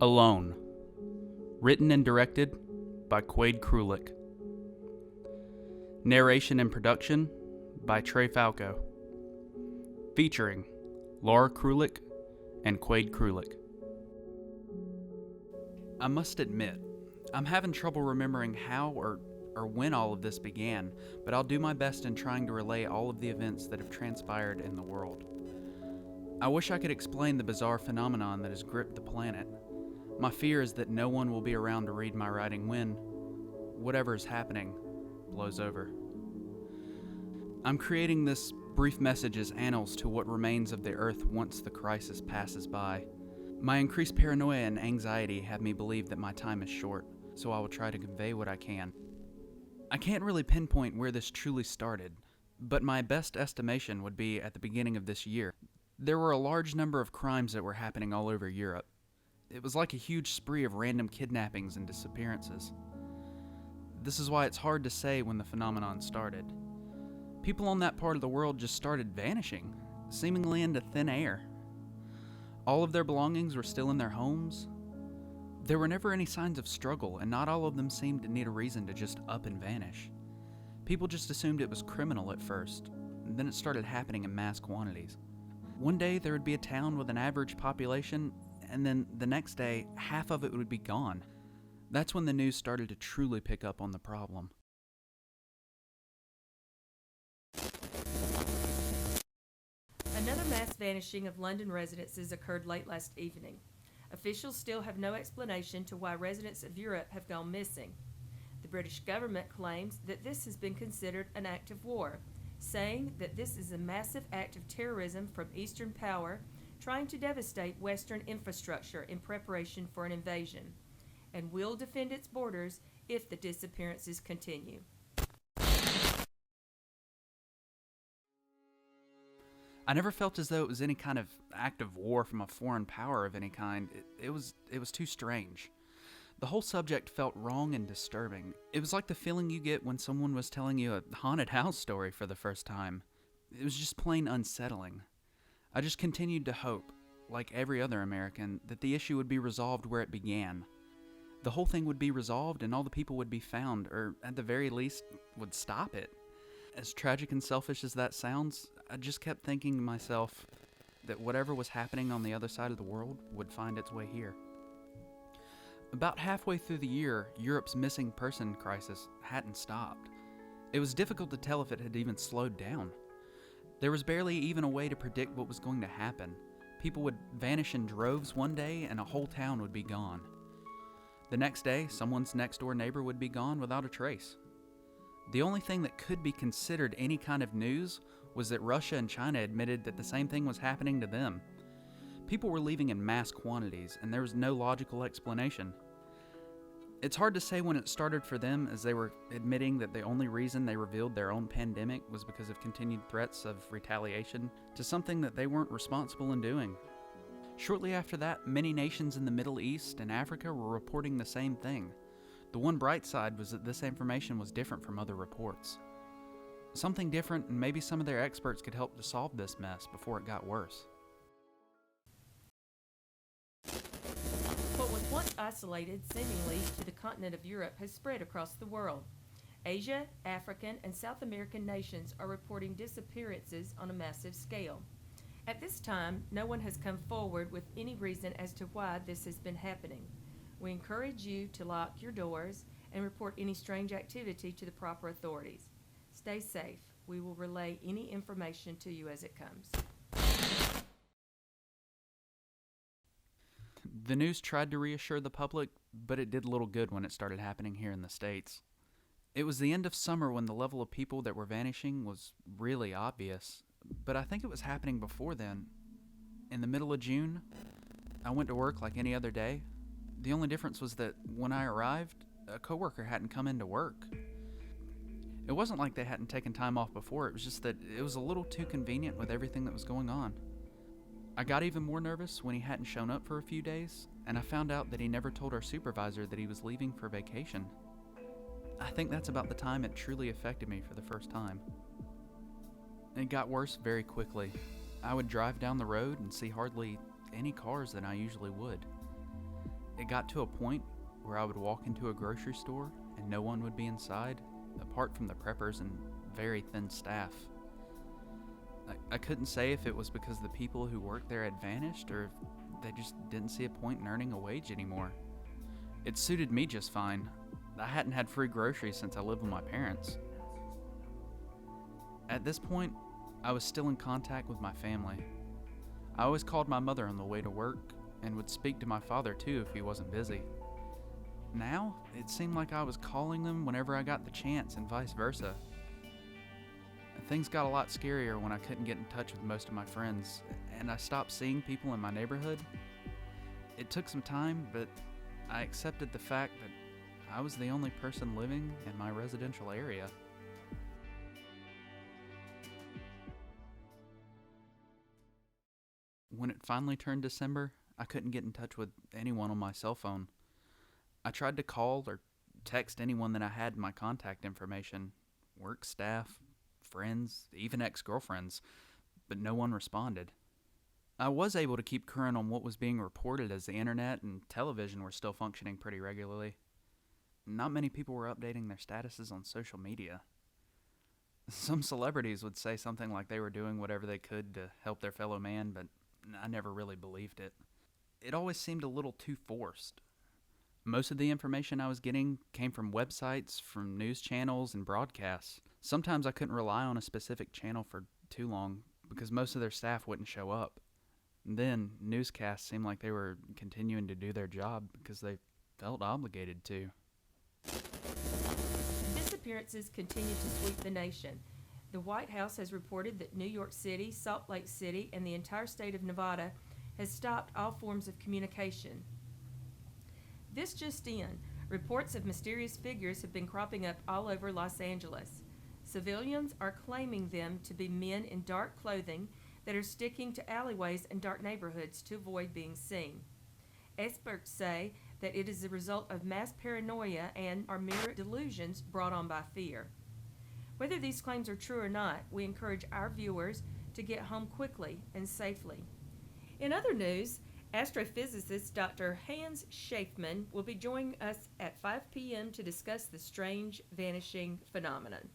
Alone. Written and directed by Quade Krulik. Narration and production by Trey Falco. Featuring Laura Krulik and Quade Krulik. I must admit, I'm having trouble remembering how or when all of this began, but I'll do my best in trying to relay all of the events that have transpired in the world. I wish I could explain the bizarre phenomenon that has gripped the planet. My fear is that no one will be around to read my writing when whatever is happening blows over. I'm creating this brief message as annals to what remains of the Earth once the crisis passes by. My increased paranoia and anxiety have me believe that my time is short, so I will try to convey what I can. I can't really pinpoint where this truly started, but my best estimation would be at the beginning of this year. There were a large number of crimes that were happening all over Europe. It was like a huge spree of random kidnappings and disappearances. This is why it's hard to say when the phenomenon started. People on that part of the world just started vanishing, seemingly into thin air. All of their belongings were still in their homes. There were never any signs of struggle, and not all of them seemed to need a reason to just up and vanish. People just assumed it was criminal at first, and then it started happening in mass quantities. One day there would be a town with an average population, and then the next day, half of it would be gone. That's when the news started to truly pick up on the problem. Another mass vanishing of London residences occurred late last evening. Officials still have no explanation to why residents of Europe have gone missing. The British government claims that this has been considered an act of war, saying that this is a massive act of terrorism from Eastern power trying to devastate Western infrastructure in preparation for an invasion, and will defend its borders if the disappearances continue. I never felt as though it was any kind of act of war from a foreign power of any kind. It was too strange. The whole subject felt wrong and disturbing. It was like the feeling you get when someone was telling you a haunted house story for the first time. It was just plain unsettling. I just continued to hope, like every other American, that the issue would be resolved where it began. The whole thing would be resolved and all the people would be found, or at the very least, would stop it. As tragic and selfish as that sounds, I just kept thinking to myself that whatever was happening on the other side of the world would find its way here. About halfway through the year, Europe's missing person crisis hadn't stopped. It was difficult to tell if it had even slowed down. There was barely even a way to predict what was going to happen. People would vanish in droves one day and a whole town would be gone. The next day, someone's next door neighbor would be gone without a trace. The only thing that could be considered any kind of news was that Russia and China admitted that the same thing was happening to them. People were leaving in mass quantities, and there was no logical explanation. It's hard to say when it started for them, as they were admitting that the only reason they revealed their own pandemic was because of continued threats of retaliation to something that they weren't responsible in doing. Shortly after that, many nations in the Middle East and Africa were reporting the same thing. The one bright side was that this information was different from other reports. Something different, and maybe some of their experts could help to solve this mess before it got worse. What was once isolated, seemingly, to the continent of Europe has spread across the world. Asia, African, and South American nations are reporting disappearances on a massive scale. At this time, no one has come forward with any reason as to why this has been happening. We encourage you to lock your doors and report any strange activity to the proper authorities. Stay safe. We will relay any information to you as it comes. The news tried to reassure the public, but it did little good when it started happening here in the States. It was the end of summer when the level of people that were vanishing was really obvious, but I think it was happening before then. In the middle of June, I went to work like any other day. The only difference was that when I arrived, a coworker hadn't come into work. It wasn't like they hadn't taken time off before, it was just that it was a little too convenient with everything that was going on. I got even more nervous when he hadn't shown up for a few days, and I found out that he never told our supervisor that he was leaving for vacation. I think that's about the time it truly affected me for the first time. It got worse very quickly. I would drive down the road and see hardly any cars than I usually would. It got to a point where I would walk into a grocery store and no one would be inside, apart from the preppers and very thin staff. I couldn't say if it was because the people who worked there had vanished or if they just didn't see a point in earning a wage anymore. It suited me just fine. I hadn't had free groceries since I lived with my parents. At this point, I was still in contact with my family. I always called my mother on the way to work and would speak to my father too if he wasn't busy. Now, it seemed like I was calling them whenever I got the chance and vice versa. Things got a lot scarier when I couldn't get in touch with most of my friends, and I stopped seeing people in my neighborhood. It took some time, but I accepted the fact that I was the only person living in my residential area. When it finally turned December, I couldn't get in touch with anyone on my cell phone. I tried to call or text anyone that I had in my contact information, work staff, friends, even ex-girlfriends, but no one responded. I was able to keep current on what was being reported as the internet and television were still functioning pretty regularly. Not many people were updating their statuses on social media. Some celebrities would say something like they were doing whatever they could to help their fellow man, but I never really believed it. It always seemed a little too forced. Most of the information I was getting came from websites, from news channels, and broadcasts. Sometimes I couldn't rely on a specific channel for too long because most of their staff wouldn't show up. Then, newscasts seemed like they were continuing to do their job because they felt obligated to. Disappearances continue to sweep the nation. The White House has reported that New York City, Salt Lake City, and the entire state of Nevada has stopped all forms of communication. This just in, reports of mysterious figures have been cropping up all over Los Angeles. Civilians are claiming them to be men in dark clothing that are sticking to alleyways and dark neighborhoods to avoid being seen. Experts say that it is the result of mass paranoia and are mere delusions brought on by fear. Whether these claims are true or not, we encourage our viewers to get home quickly and safely. In other news, astrophysicist Dr. Hans Schaefman will be joining us at 5 p.m. to discuss the strange vanishing phenomenon.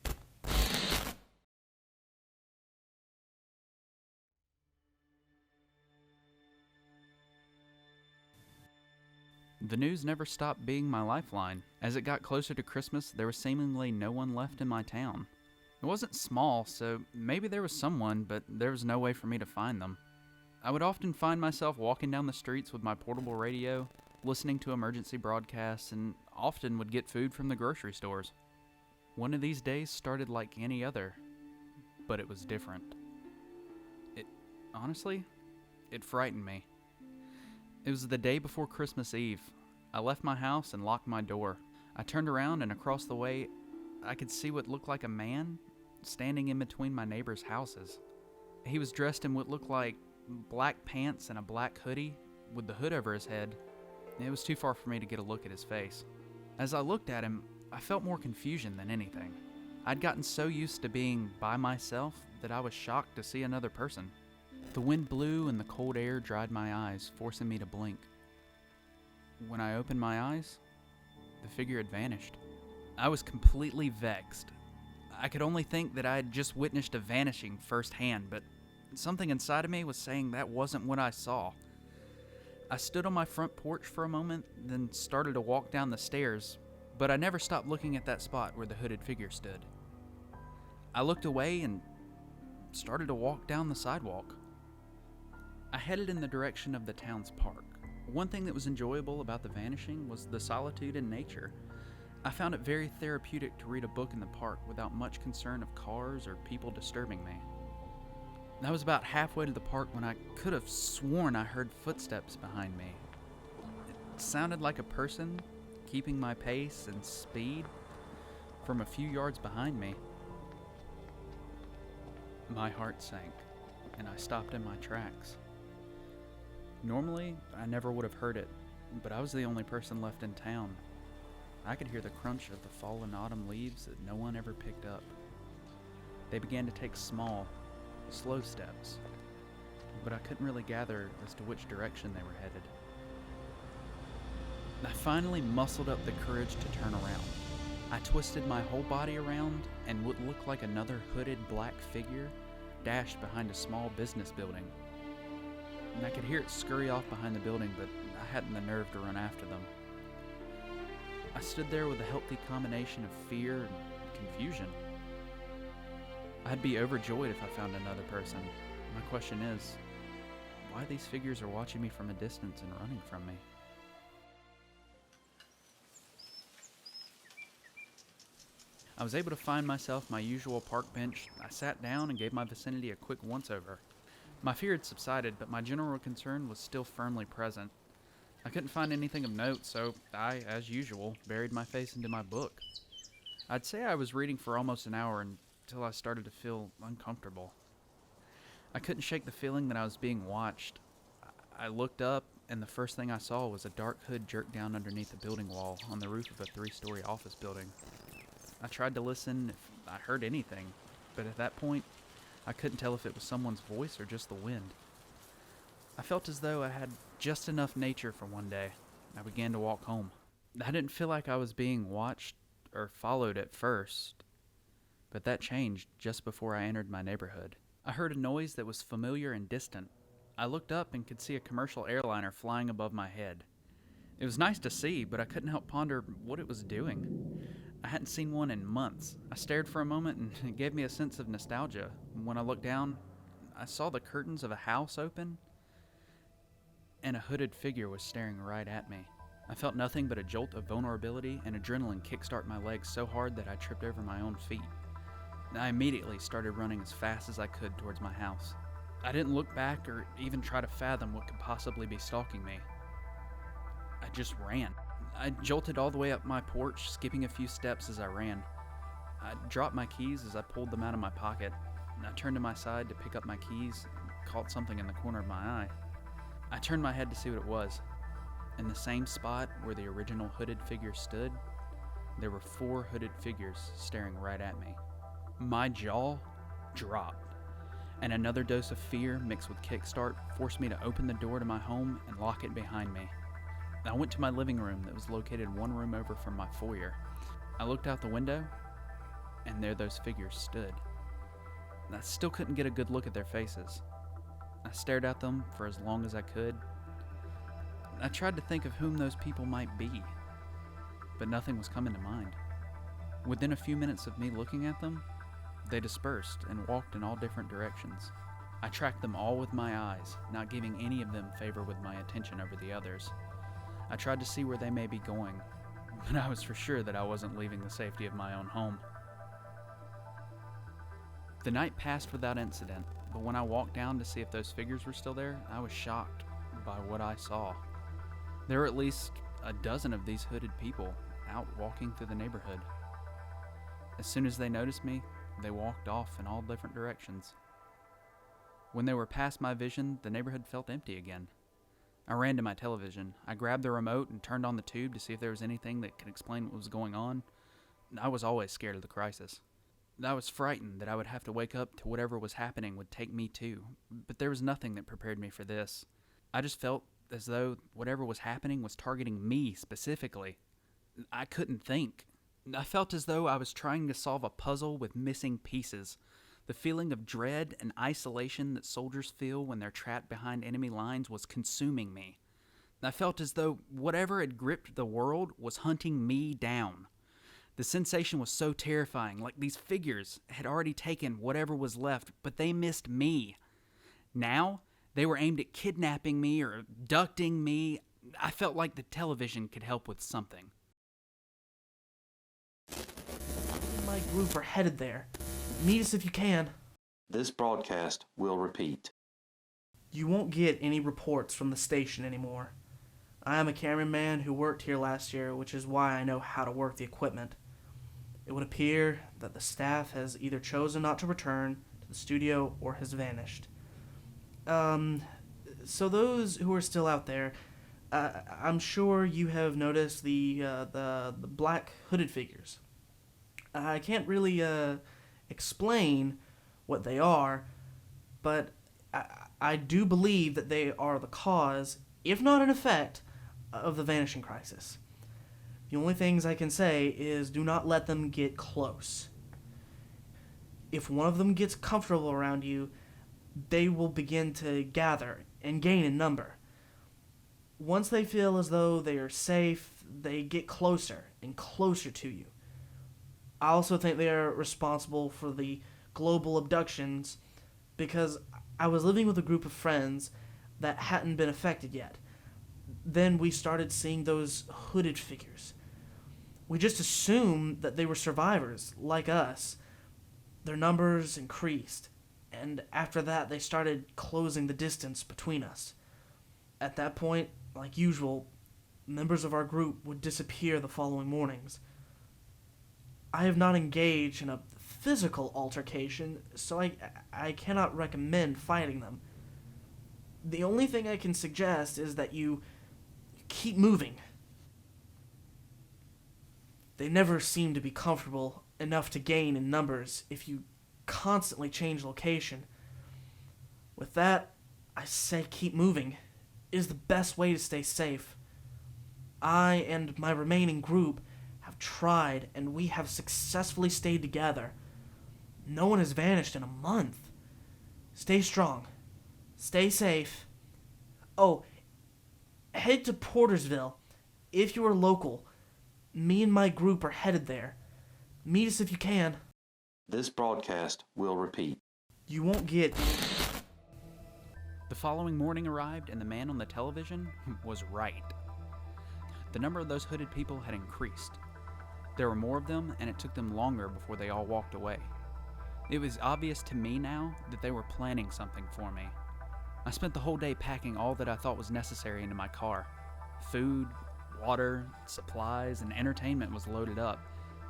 The news never stopped being my lifeline. As it got closer to Christmas, there was seemingly no one left in my town. It wasn't small, so maybe there was someone, but there was no way for me to find them. I would often find myself walking down the streets with my portable radio, listening to emergency broadcasts, and often would get food from the grocery stores. One of these days started like any other, but it was different. Honestly, it frightened me. It was the day before Christmas Eve. I left my house and locked my door. I turned around and across the way, I could see what looked like a man standing in between my neighbors' houses. He was dressed in what looked like black pants and a black hoodie with the hood over his head. It was too far for me to get a look at his face. As I looked at him, I felt more confusion than anything. I'd gotten so used to being by myself that I was shocked to see another person. The wind blew and the cold air dried my eyes, forcing me to blink. When I opened my eyes, the figure had vanished. I was completely vexed. I could only think that I had just witnessed a vanishing firsthand, but something inside of me was saying that wasn't what I saw. I stood on my front porch for a moment, then started to walk down the stairs, but I never stopped looking at that spot where the hooded figure stood. I looked away and started to walk down the sidewalk. I headed in the direction of the town's park. One thing that was enjoyable about the vanishing was the solitude in nature. I found it very therapeutic to read a book in the park without much concern of cars or people disturbing me. I was about halfway to the park when I could have sworn I heard footsteps behind me. It sounded like a person keeping my pace and speed from a few yards behind me. My heart sank, and I stopped in my tracks. Normally, I never would have heard it, but I was the only person left in town. I could hear the crunch of the fallen autumn leaves that no one ever picked up. They began to take small, slow steps, but I couldn't really gather as to which direction they were headed. I finally muscled up the courage to turn around. I twisted my whole body around, and what looked like another hooded black figure dashed behind a small business building. And I could hear it scurry off behind the building, but I hadn't the nerve to run after them. I stood there with a healthy combination of fear and confusion. I'd be overjoyed if I found another person. My question is, why these figures are watching me from a distance and running from me? I was able to find myself my usual park bench. I sat down and gave my vicinity a quick once-over. My fear had subsided, but my general concern was still firmly present. I couldn't find anything of note, so I, as usual, buried my face into my book. I'd say I was reading for almost an hour until I started to feel uncomfortable. I couldn't shake the feeling that I was being watched. I looked up, and the first thing I saw was a dark hood jerked down underneath a building wall on the roof of a 3-story office building. I tried to listen if I heard anything, but at that point, I couldn't tell if it was someone's voice or just the wind. I felt as though I had just enough nature for one day. I began to walk home. I didn't feel like I was being watched or followed at first, but that changed just before I entered my neighborhood. I heard a noise that was familiar and distant. I looked up and could see a commercial airliner flying above my head. It was nice to see, but I couldn't help ponder what it was doing. I hadn't seen one in months. I stared for a moment and it gave me a sense of nostalgia. When I looked down, I saw the curtains of a house open, and a hooded figure was staring right at me. I felt nothing but a jolt of vulnerability and adrenaline kickstart my legs so hard that I tripped over my own feet. I immediately started running as fast as I could towards my house. I didn't look back or even try to fathom what could possibly be stalking me. I just ran. I jolted all the way up my porch, skipping a few steps as I ran. I dropped my keys as I pulled them out of my pocket. I turned to my side to pick up my keys and caught something in the corner of my eye. I turned my head to see what it was. In the same spot where the original hooded figure stood, there were 4 hooded figures staring right at me. My jaw dropped, and another dose of fear mixed with kickstart forced me to open the door to my home and lock it behind me. I went to my living room that was located one room over from my foyer. I looked out the window, and there those figures stood. I still couldn't get a good look at their faces. I stared at them for as long as I could. I tried to think of whom those people might be, but nothing was coming to mind. Within a few minutes of me looking at them, they dispersed and walked in all different directions. I tracked them all with my eyes, not giving any of them favor with my attention over the others. I tried to see where they may be going, but I was for sure that I wasn't leaving the safety of my own home. The night passed without incident, but when I walked down to see if those figures were still there, I was shocked by what I saw. There were at least a dozen of these hooded people out walking through the neighborhood. As soon as they noticed me, they walked off in all different directions. When they were past my vision, the neighborhood felt empty again. I ran to my television. I grabbed the remote and turned on the tube to see if there was anything that could explain what was going on. I was always scared of the crisis. I was frightened that I would have to wake up to whatever was happening would take me too, but there was nothing that prepared me for this. I just felt as though whatever was happening was targeting me specifically. I couldn't think. I felt as though I was trying to solve a puzzle with missing pieces. The feeling of dread and isolation that soldiers feel when they're trapped behind enemy lines was consuming me. I felt as though whatever had gripped the world was hunting me down. The sensation was so terrifying, like these figures had already taken whatever was left, but they missed me. Now, they were aimed at kidnapping me or abducting me. I felt like the television could help with something. My group are headed there. Meet us if you can. This broadcast will repeat. You won't get any reports from the station anymore. I am a cameraman who worked here last year, which is why I know how to work the equipment. It would appear that the staff has either chosen not to return to the studio or has vanished. So those who are still out there, I'm sure you have noticed the black hooded figures. I can't really explain what they are, but I do believe that they are the cause, if not an effect, of the vanishing crisis. The only things I can say is do not let them get close. If one of them gets comfortable around you, they will begin to gather and gain in number. Once they feel as though they are safe, they get closer and closer to you. I also think they are responsible for the global abductions because I was living with a group of friends that hadn't been affected yet. Then we started seeing those hooded figures. We just assumed that they were survivors, like us. Their numbers increased, and after that they started closing the distance between us. At that point, like usual, members of our group would disappear the following mornings. I have not engaged in a physical altercation, so I cannot recommend fighting them. The only thing I can suggest is that you keep moving. They never seem to be comfortable enough to gain in numbers if you constantly change location. With that, I say keep moving. It is the best way to stay safe. I and my remaining group have tried, and we have successfully stayed together. No one has vanished in a month. Stay strong. Stay safe. Oh, head to Portersville. If you are local, me and my group are headed there. Meet us if you can. This broadcast will repeat. You won't get... The following morning arrived, and the man on the television was right. The number of those hooded people had increased. There were more of them, and it took them longer before they all walked away. It was obvious to me now that they were planning something for me. I spent the whole day packing all that I thought was necessary into my car. Food, water, supplies, and entertainment was loaded up,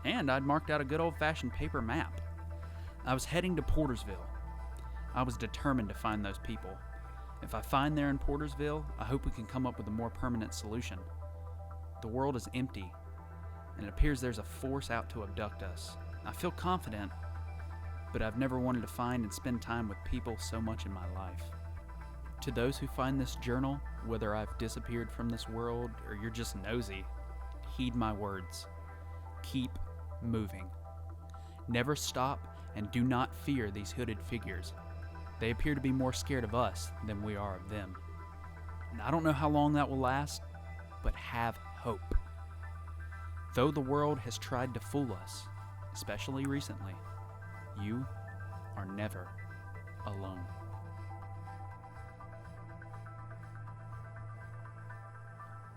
and I'd marked out a good old-fashioned paper map. I was heading to Portersville. I was determined to find those people. If I find they're in Portersville, I hope we can come up with a more permanent solution. The world is empty, and it appears there's a force out to abduct us. I feel confident, but I've never wanted to find and spend time with people so much in my life. To those who find this journal, whether I've disappeared from this world or you're just nosy, heed my words. Keep moving. Never stop, and do not fear these hooded figures. They appear to be more scared of us than we are of them. And I don't know how long that will last, but have hope. Though the world has tried to fool us, especially recently, you are never alone.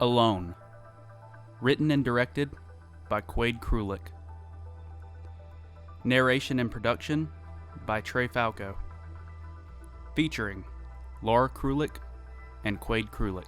Alone. Written and directed by Quade Krulik. Narration and production by Trey Falco. Featuring Laura Krulik and Quade Krulik.